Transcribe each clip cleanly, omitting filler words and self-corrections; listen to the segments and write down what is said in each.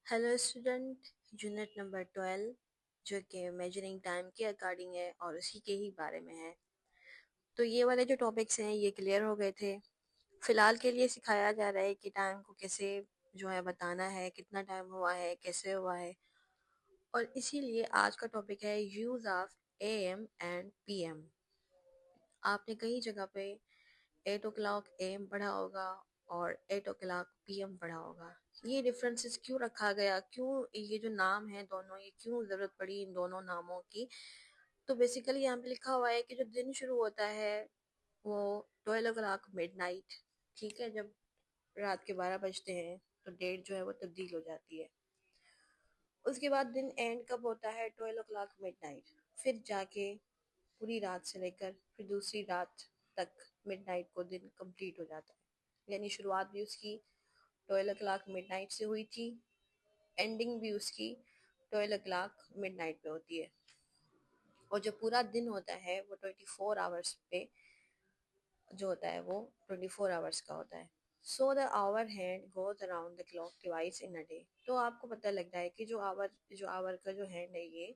Hello student, unit number 12 जो कि measuring time के अकॉर्डिंग है और उसी के ही बारे में है। तो ये वाले जो टॉपिक्स हैं ये क्लियर हो गए थे। फिलहाल के लिए सिखाया जा रहा है कि टाइम को कैसे जो है बताना है, कितना टाइम हुआ है, कैसे हुआ है। और इसीलिए आज का टॉपिक है use of am and PM. आपने कई जगह पे 8 o'clock AM पढ़ा होगा और 8 o'clock PM पढ़ा होगा। ये डिफरेंसेस क्यों रखा गया, क्यों ये जो नाम है दोनों, ये क्यों जरूरत पड़ी इन दोनों नामों की? तो बेसिकली यहाँ पे लिखा हुआ है कि जो दिन शुरू होता है वो 12 o'clock मिडनाइट, ठीक है, जब रात के 12 बजते हैं तो डेट जो है वो तब्दील हो जाती है। उसके बाद दिन एंड कब होता है? 12 o'clock मिडनाइट। फिर जाके पूरी रात से लेकर फिर दूसरी रात तक मिडनाइट को दिन कंप्लीट हो जाता है। यानी शुरुआत भी उसकी 12 o'clock मिडनाइट से हुई थी, एंडिंग भी उसकी 12 o'clock मिडनाइट पे होती है। और जो पूरा दिन होता है वो 24 आवर्स पे जो होता है वो 24 आवर्स का होता है। So the hour hand goes around the clock twice in a day. तो आपको पता लगता है कि जो आवर का जो हैंड है ये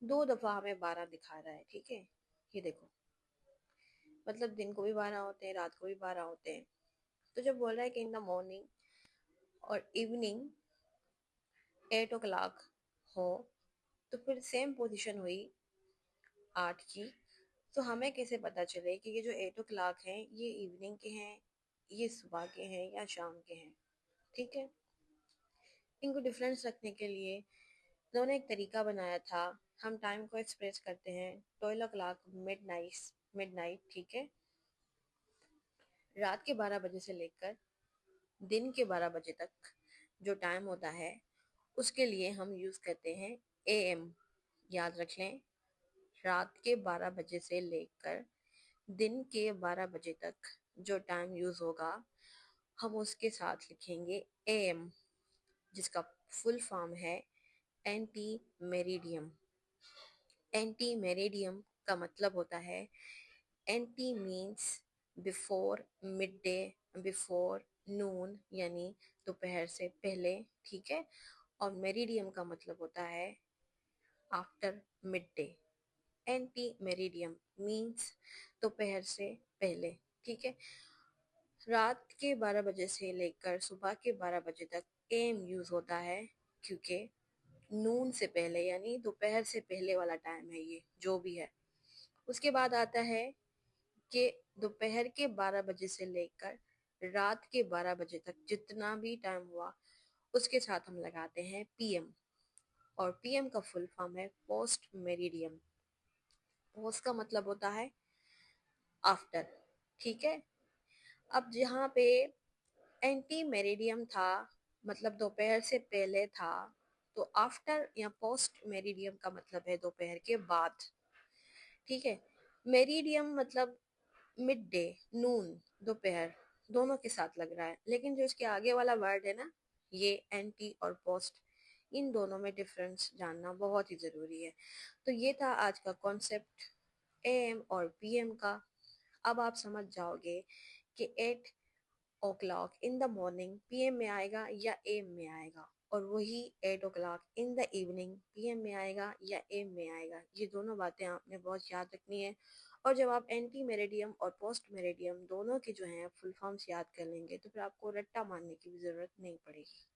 2 दफा हमें 12 दिखा रहा है, ठीक है। ये देखो, मतलब दिन को भी 12 होते हैं, रात को भी 12 होते हैं। तो जब बोल रहा है कि इन द मॉर्निंग और इवनिंग 8 o'clock हो, तो फिर सेम पोजीशन हुई 8 की। तो हमें कैसे पता चले कि ये जो 8 o'clock हैं ये इवनिंग के हैं, ये सुबह के हैं या शाम के हैं? ठीक है, इनको डिफरेंस रखने के लिए उन्होंने एक तरीका बनाया था। हम टाइम को एक्सप्रेस करते हैं 12 o'clock मिड नाइट, ठीक है, रात के 12 बजे से लेकर दिन के 12 बजे तक जो टाइम होता है उसके लिए हम यूज करते हैं एएम। याद रख लें, रात के 12 बजे से लेकर दिन के 12 बजे तक जो टाइम यूज होगा हम उसके साथ लिखेंगे एएम, जिसका फुल फॉर्म है एंटी मेरिडियम। एंटी मेरिडियम का मतलब होता है, ante means before mid day, before noon यानी दोपहर से पहले, ठीक है। और मेरिडियम का मतलब होता है after mid day. Anti meridiem means दोपहर से पहले, ठीक है। रात के 12 बजे से लेकर सुबह के 12 बजे तक एम यूज होता है, क्योंकि नून से पहले यानी दोपहर से पहले वाला टाइम है ये जो भी है। उसके बाद आता है कि दोपहर के 12 बजे से लेकर रात के 12 बजे तक जितना भी टाइम हुआ उसके साथ हम लगाते हैं पीएम। और पीएम का फुल फॉर्म है पोस्ट मेरिडियम। पोस्ट का मतलब होता है आफ्टर, ठीक है। अब जहाँ पे एंटी मेरिडियम था, मतलब दोपहर से पहले था, तो आफ्टर या पोस्ट मेरिडियम का मतलब है दोपहर के बाद, ठीक है। मेरिडियम मतलब मिड डे, नून, दोपहर, दोनों के साथ लग रहा है। लेकिन जो इसके आगे वाला वर्ड है ना, ये एंटी और पोस्ट, इन दोनों में डिफरेंस जानना बहुत ही ज़रूरी है। तो ये था आज का कॉन्सेप्ट एएम और पीएम का। अब आप समझ जाओगे कि 8 o'clock in the morning PM में आएगा या एम में आएगा, और वही 8 o'clock in the evening PM में आएगा या एम में आएगा। ये दोनों बातें आपने बहुत याद रखनी है। और जब आप एंटी मेरिडियम और पोस्ट मेरिडियम दोनों के जो हैं फुल फॉर्म्स याद कर लेंगे तो फिर आपको रट्टा मारने की भी ज़रूरत नहीं पड़ेगी।